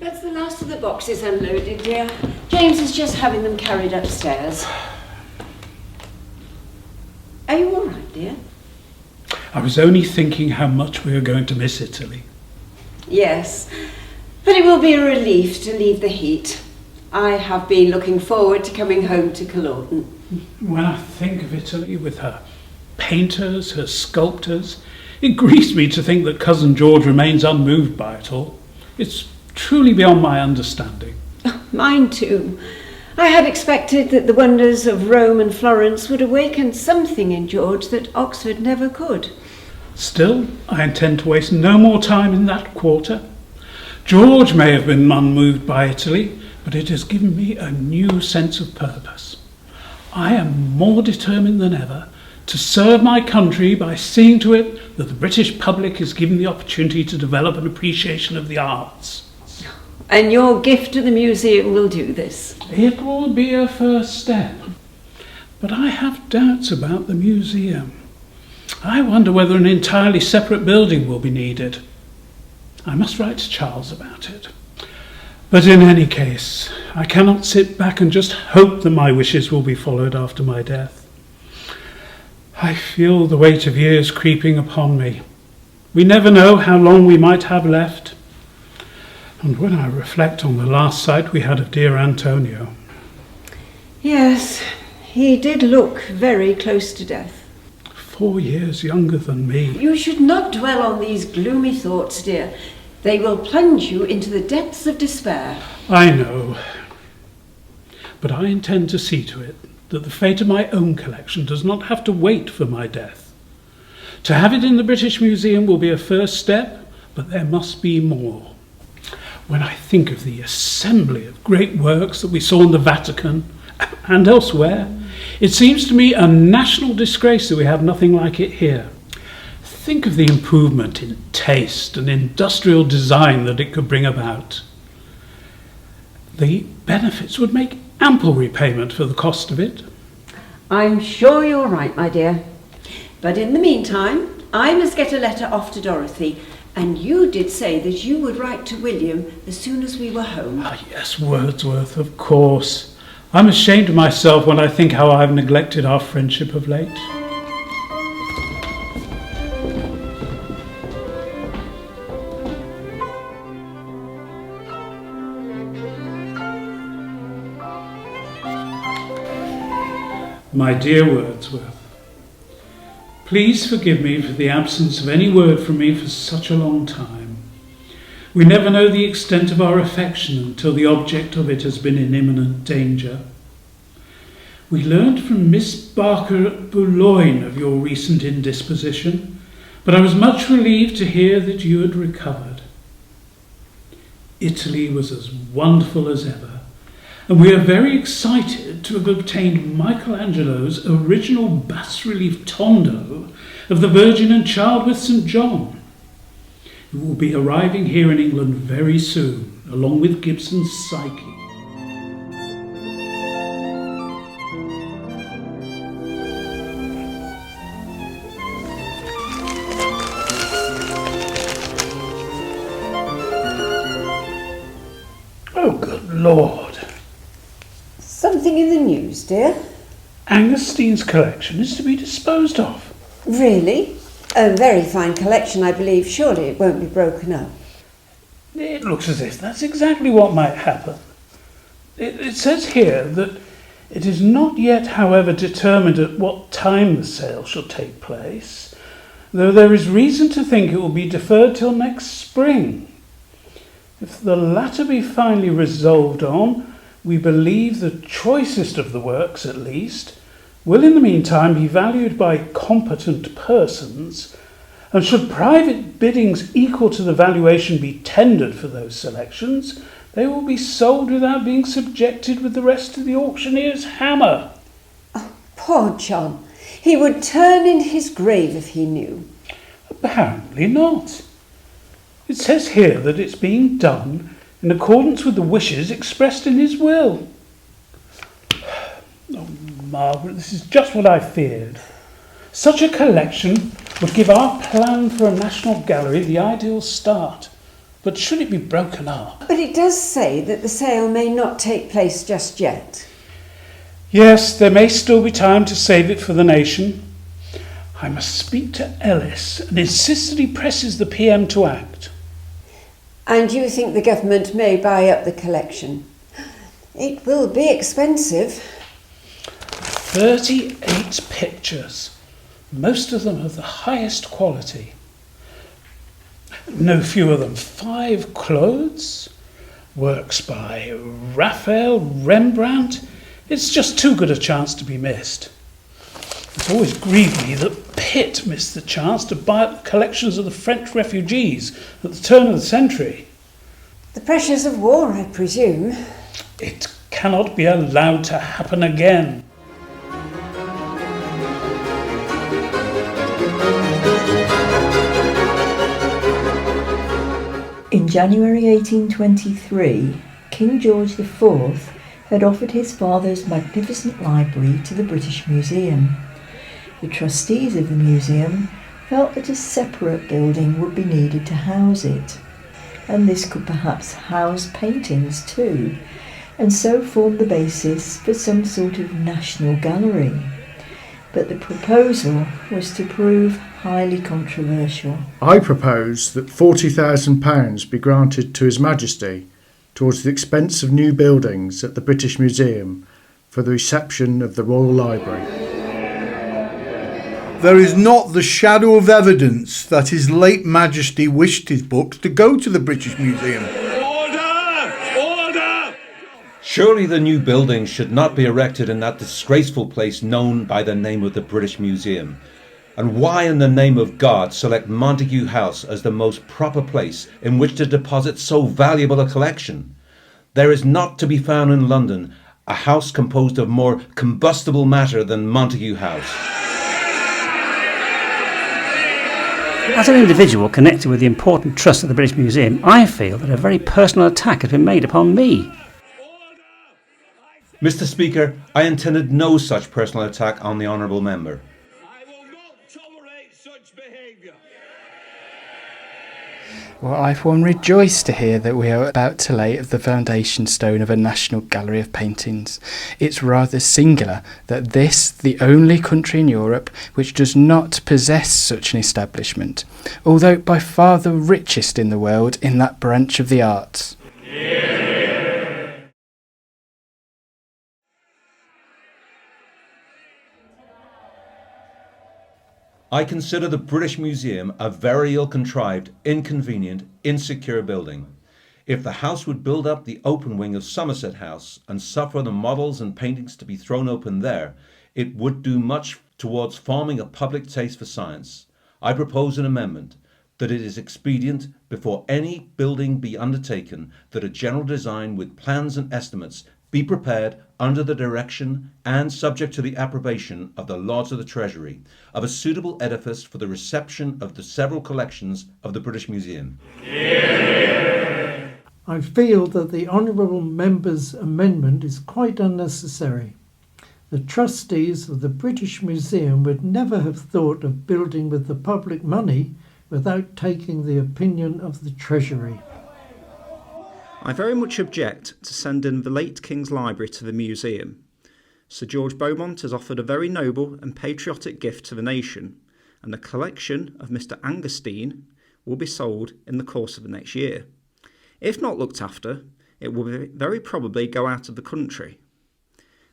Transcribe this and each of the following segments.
That's the last of the boxes unloaded, dear. James is just having them carried upstairs. Are you all right, dear? I was only thinking how much we are going to miss Italy. Yes, but it will be a relief to leave the heat. I have been looking forward to coming home to Coleorton. When I think of Italy with her painters, her sculptors, it grieves me to think that Cousin George remains unmoved by it all. It's truly beyond my understanding. Mine too. I had expected that the wonders of Rome and Florence would awaken something in George that Oxford never could. Still, I intend to waste no more time in that quarter. George may have been unmoved by Italy, but it has given me a new sense of purpose. I am more determined than ever to serve my country by seeing to it that the British public is given the opportunity to develop an appreciation of the arts. And your gift to the museum will do this. It will be a first step. But I have doubts about the museum. I wonder whether an entirely separate building will be needed. I must write to Charles about it. But in any case, I cannot sit back and just hope that my wishes will be followed after my death. I feel the weight of years creeping upon me. We never know how long we might have left. And when I reflect on the last sight we had of dear Antonio... Yes, he did look very close to death. 4 years younger than me. You should not dwell on these gloomy thoughts, dear. They will plunge you into the depths of despair. I know. But I intend to see to it that the fate of my own collection does not have to wait for my death. To have it in the British Museum will be a first step, but there must be more. When I think of the assembly of great works that we saw in the Vatican and elsewhere, it seems to me a national disgrace that we have nothing like it here. Think of the improvement in taste and industrial design that it could bring about. The benefits would make ample repayment for the cost of it. I'm sure you're right, my dear. But in the meantime, I must get a letter off to Dorothy. And you did say that you would write to William as soon as we were home. Ah, yes, Wordsworth, of course. I'm ashamed of myself when I think how I've neglected our friendship of late. My dear Wordsworth, please forgive me for the absence of any word from me for such a long time. We never know the extent of our affection until the object of it has been in imminent danger. We learned from Miss Barker at Boulogne of your recent indisposition, but I was much relieved to hear that you had recovered. Italy was as wonderful as ever, and we are very excited to have obtained Michelangelo's original bas-relief tondo of the Virgin and Child with St. John. It will be arriving here in England very soon, along with Gibson's Psyche. Oh, good Lord. Something in the news, dear? Angustine's collection is to be disposed of. Really? A very fine collection, I believe. Surely it won't be broken up. It looks as if that's exactly what might happen. It says here that it is not yet, however, determined at what time the sale shall take place, though there is reason to think it will be deferred till next spring. If the latter be finally resolved on, we believe the choicest of the works, at least, will in the meantime be valued by competent persons, and should private biddings equal to the valuation be tendered for those selections, they will be sold without being subjected with the rest to the auctioneer's hammer. Oh, poor John. He would turn in his grave if he knew. Apparently not. It says here that it's being done in accordance with the wishes expressed in his will. Oh, Margaret, this is just what I feared. Such a collection would give our plan for a national gallery the ideal start. But should it be broken up? But it does say that the sale may not take place just yet. Yes, there may still be time to save it for the nation. I must speak to Ellis and insist that he presses the PM to act. And you think the government may buy up the collection? It will be expensive. 38 pictures, most of them of the highest quality. No fewer than 5 Claudes, works by Raphael, Rembrandt. It's just too good a chance to be missed. It's always grieved me that Pitt missed the chance to buy up the collections of the French refugees at the turn of the century. The pressures of war, I presume. It cannot be allowed to happen again. In January 1823, King George IV had offered his father's magnificent library to the British Museum. The trustees of the museum felt that a separate building would be needed to house it, and this could perhaps house paintings too, and so form the basis for some sort of national gallery. But the proposal was to prove highly controversial. I propose that £40,000 be granted to His Majesty towards the expense of new buildings at the British Museum for the reception of the Royal Library. There is not the shadow of evidence that His late Majesty wished his books to go to the British Museum. Order! Surely the new building should not be erected in that disgraceful place known by the name of the British Museum. And why in the name of God select Montague House as the most proper place in which to deposit so valuable a collection? There is not to be found in London a house composed of more combustible matter than Montague House. As an individual connected with the important trust of the British Museum, I feel that a very personal attack has been made upon me. Mr. Speaker, I intended no such personal attack on the honourable member. I will not tolerate such behaviour. Well, I for one rejoice to hear that we are about to lay the foundation stone of a national gallery of paintings. It's rather singular that this, the only country in Europe which does not possess such an establishment, although by far the richest in the world in that branch of the arts. I consider the British Museum a very ill-contrived, inconvenient, insecure building. If the house would build up the open wing of Somerset House and suffer the models and paintings to be thrown open there, it would do much towards forming a public taste for science. I propose an amendment that it is expedient, before any building be undertaken, that a general design with plans and estimates be prepared under the direction and subject to the approbation of the Lords of the Treasury of a suitable edifice for the reception of the several collections of the British Museum. I feel that the honourable member's amendment is quite unnecessary. The trustees of the British Museum would never have thought of building with the public money without taking the opinion of the Treasury. I very much object to sending the late King's Library to the museum. Sir George Beaumont has offered a very noble and patriotic gift to the nation, and the collection of Mr. Angerstein will be sold in the course of the next year. If not looked after, it will very probably go out of the country.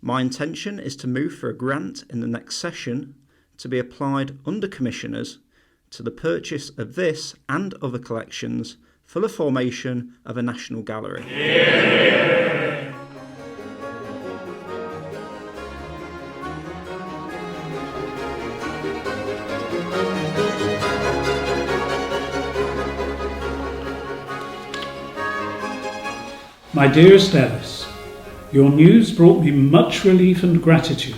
My intention is to move for a grant in the next session to be applied under commissioners to the purchase of this and other collections for the formation of a national gallery. My dearest Alice, your news brought me much relief and gratitude.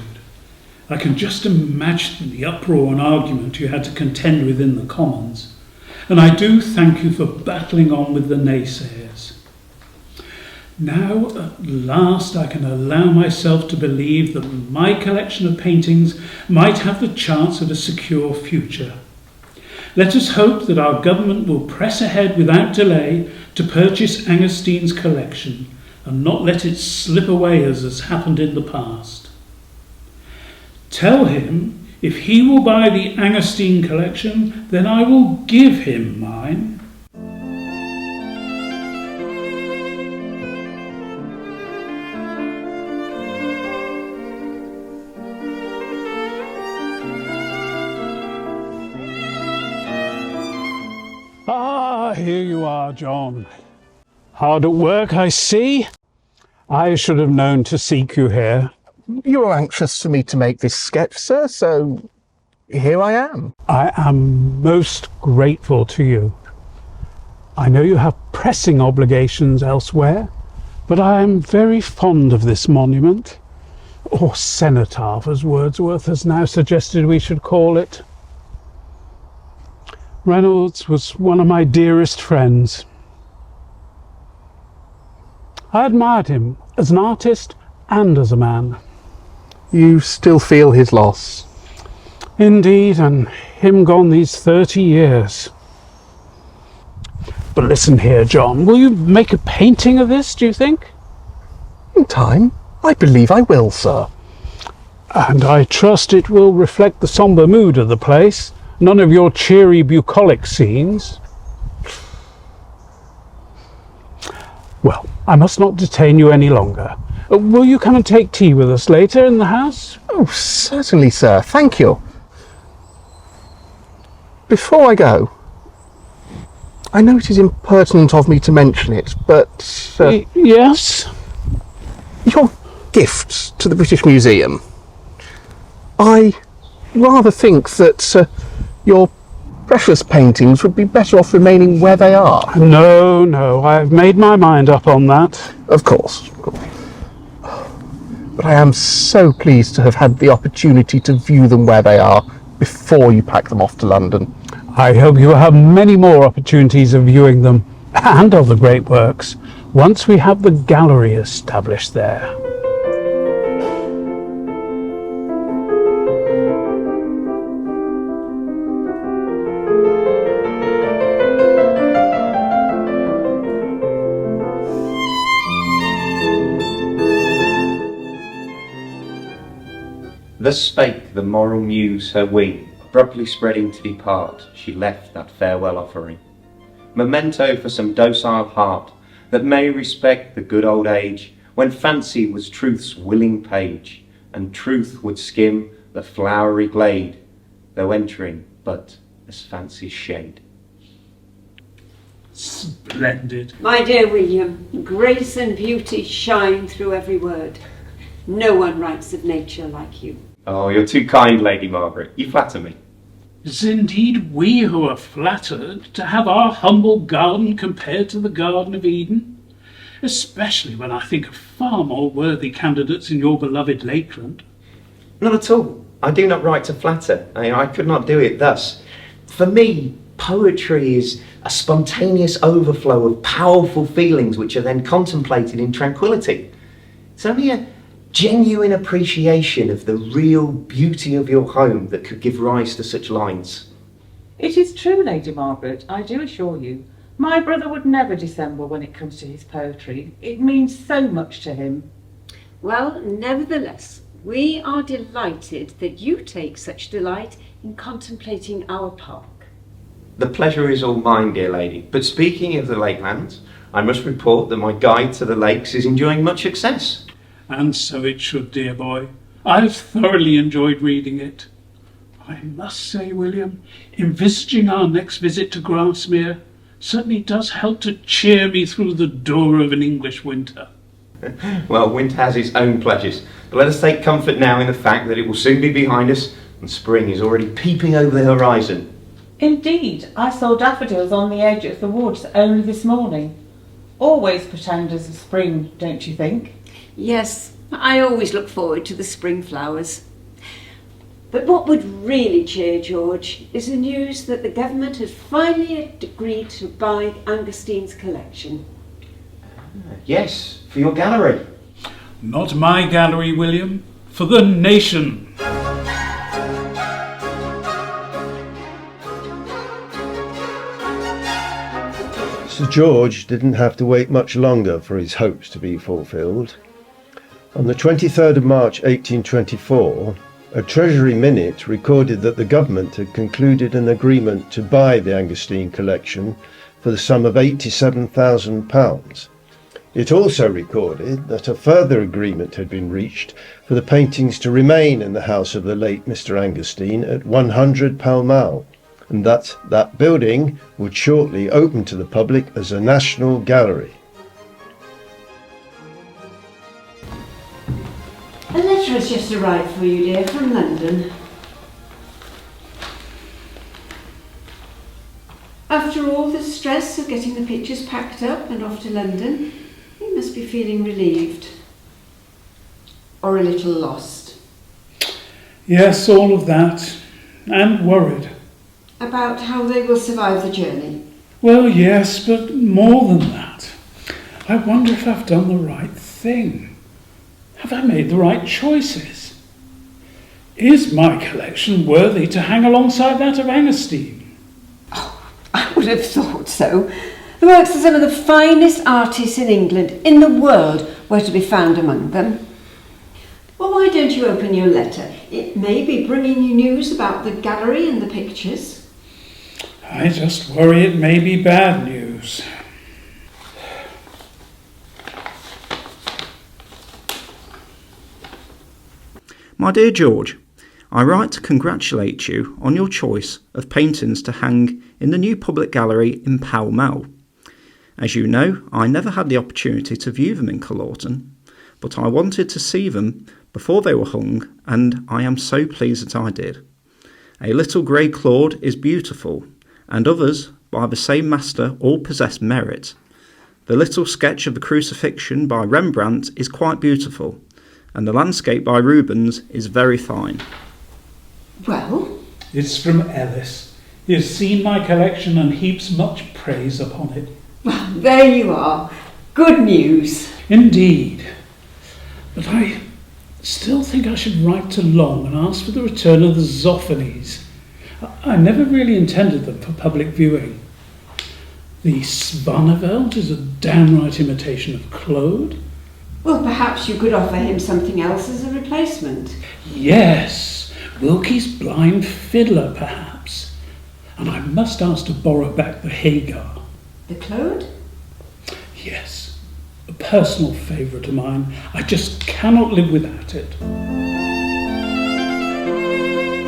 I can just imagine the uproar and argument you had to contend with in the Commons, and I do thank you for battling on with the naysayers. Now, at last, I can allow myself to believe that my collection of paintings might have the chance of a secure future. Let us hope that our government will press ahead without delay to purchase Angerstein's collection and not let it slip away as has happened in the past. Tell him if he will buy the Angerstein collection, then I will give him mine. Ah, here you are, John. Hard at work, I see. I should have known to seek you here. You were anxious for me to make this sketch, sir, so here I am. I am most grateful to you. I know you have pressing obligations elsewhere, but I am very fond of this monument, or cenotaph, as Wordsworth has now suggested we should call it. Reynolds was one of my dearest friends. I admired him as an artist and as a man. You still feel his loss? Indeed, and him gone these 30 years. But listen here, John, will you make a painting of this, do you think? In time, I believe I will, sir. And I trust it will reflect the sombre mood of the place. None of your cheery bucolic scenes. Well, I must not detain you any longer. Will you come and take tea with us later in the house? Oh, certainly, sir. Thank you. Before I go, I know it is impertinent of me to mention it, but... Yes? Your gifts to the British Museum. I rather think that your precious paintings would be better off remaining where they are. No, I've made my mind up on that. Of course. But I am so pleased to have had the opportunity to view them where they are before you pack them off to London. I hope you will have many more opportunities of viewing them and other great works once we have the gallery established there. Thus spake the moral muse her wing, abruptly spreading to depart, she left that farewell offering. Memento for some docile heart, that may respect the good old age, when fancy was truth's willing page, and truth would skim the flowery glade, though entering but as fancy's shade. Splendid. My dear William, grace and beauty shine through every word. No one writes of nature like you. Oh, you're too kind, Lady Margaret. You flatter me. It's indeed we who are flattered to have our humble garden compared to the Garden of Eden, especially when I think of far more worthy candidates in your beloved Lakeland. Not at all. I do not write to flatter. I could not do it thus. For me, poetry is a spontaneous overflow of powerful feelings which are then contemplated in tranquility. It's only a genuine appreciation of the real beauty of your home that could give rise to such lines. It is true, Lady Margaret, I do assure you. My brother would never dissemble when it comes to his poetry. It means so much to him. Well, nevertheless, we are delighted that you take such delight in contemplating our park. The pleasure is all mine, dear lady. But speaking of the Lakelands, I must report that my guide to the lakes is enjoying much success. And so it should, dear boy. I've thoroughly enjoyed reading it. I must say, William, envisaging our next visit to Grasmere certainly does help to cheer me through the door of an English winter. Well, winter has its own pleasures, but let us take comfort now in the fact that it will soon be behind us and spring is already peeping over the horizon. Indeed, I saw daffodils on the edge of the woods only this morning. Always pretenders of spring, don't you think? Yes, I always look forward to the spring flowers. But what would really cheer George is the news that the government has finally agreed to buy Angerstein's collection. Yes, for your gallery. Not my gallery, William, for the nation. Sir George didn't have to wait much longer for his hopes to be fulfilled. On the 23rd of March 1824, a Treasury minute recorded that the government had concluded an agreement to buy the Angustin collection for the sum of £87,000. It also recorded that a further agreement had been reached for the paintings to remain in the house of the late Mr. Angustin at 100 Pall Mall, and that building would shortly open to the public as a national gallery. A letter has just arrived for you, dear, from London. After all the stress of getting the pictures packed up and off to London, you must be feeling relieved. Or a little lost. Yes, all of that. And worried. About how they will survive the journey. Well, yes, but more than that. I wonder if I've done the right thing. Have I made the right choices? Is my collection worthy to hang alongside that of Angustin? Oh, I would have thought so. The works of some of the finest artists in England, in the world, were to be found among them. Well, why don't you open your letter? It may be bringing you news about the gallery and the pictures. I just worry it may be bad news. My dear George, I write to congratulate you on your choice of paintings to hang in the new public gallery in Pall Mall. As you know, I never had the opportunity to view them in Coleorton, but I wanted to see them before they were hung, and I am so pleased that I did. A Little Grey Claude is beautiful, and others, by the same master, all possess merit. The little sketch of the Crucifixion by Rembrandt is quite beautiful, and the landscape by Rubens is very fine. Well? It's from Ellis. He has seen my collection and heaps much praise upon it. Well, there you are. Good news. Indeed. But I still think I should write to Long and ask for the return of the Zoophanes. I never really intended them for public viewing. The Svaneveld is a downright imitation of Claude. Well, perhaps you could offer him something else as a replacement. Yes, Wilkie's Blind Fiddler, perhaps. And I must ask to borrow back the Hagar. The Claude? Yes, a personal favourite of mine. I just cannot live without it.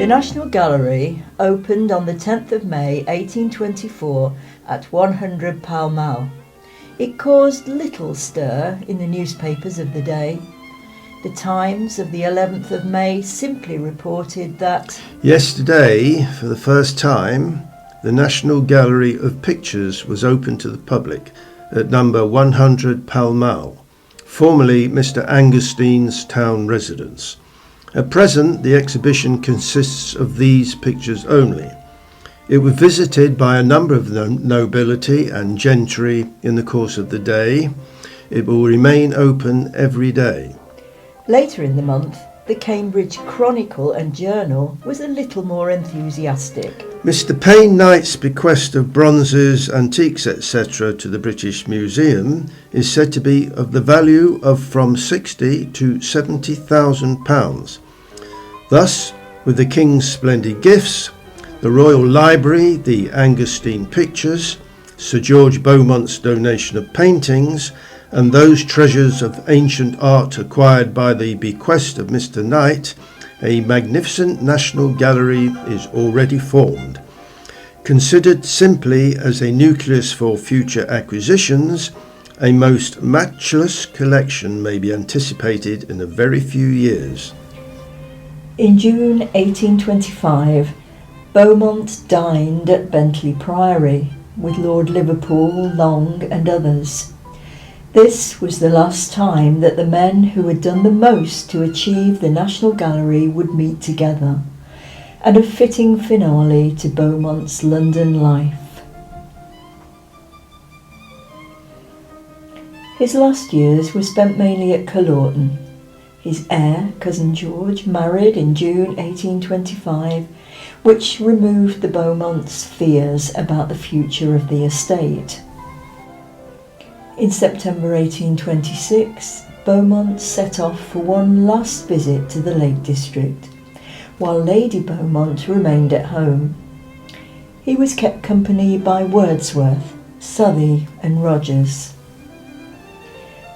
The National Gallery opened on the 10th of May 1824 at 100 Pall Mall. It caused little stir in the newspapers of the day. The Times of the 11th of May simply reported that Yesterday, for the first time, the National Gallery of Pictures was open to the public at number 100 Pall Mall, formerly Mr. Angustin's town residence. At present, the exhibition consists of these pictures only. It was visited by a number of the nobility and gentry in the course of the day. It will remain open every day. later in the month, the Cambridge Chronicle and Journal was a little more enthusiastic. Mr. Payne Knight's bequest of bronzes, antiques, etc. to the British Museum is said to be of the value of from £60,000 to £70,000. Thus, with the King's splendid gifts, the Royal Library, the Angustin pictures, Sir George Beaumont's donation of paintings, and those treasures of ancient art acquired by the bequest of Mr. Knight, a magnificent national gallery is already formed. Considered simply as a nucleus for future acquisitions, a most matchless collection may be anticipated in a very few years. In June 1825, Beaumont dined at Bentley Priory with Lord Liverpool, Long and others. This was the last time that the men who had done the most to achieve the National Gallery would meet together, and a fitting finale to Beaumont's London life. His last years were spent mainly at Coleorton. His heir, Cousin George, married in June 1825, which removed the Beaumonts' fears about the future of the estate. In September 1826, Beaumont set off for one last visit to the Lake District, while Lady Beaumont remained at home. He was kept company by Wordsworth, Southey and Rogers.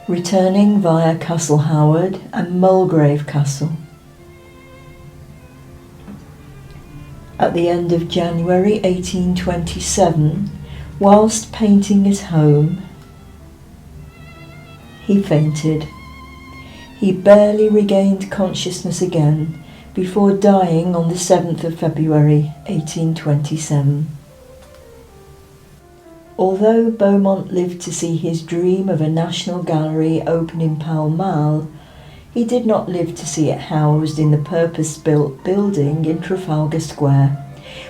Returning via Castle Howard and Mulgrave Castle. At the end of January 1827, whilst painting his home, he fainted. He barely regained consciousness again before dying on the 7th of February 1827. Although Beaumont lived to see his dream of a National Gallery open in Pall Mall, he did not live to see it housed in the purpose-built building in Trafalgar Square,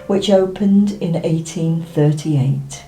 which opened in 1838.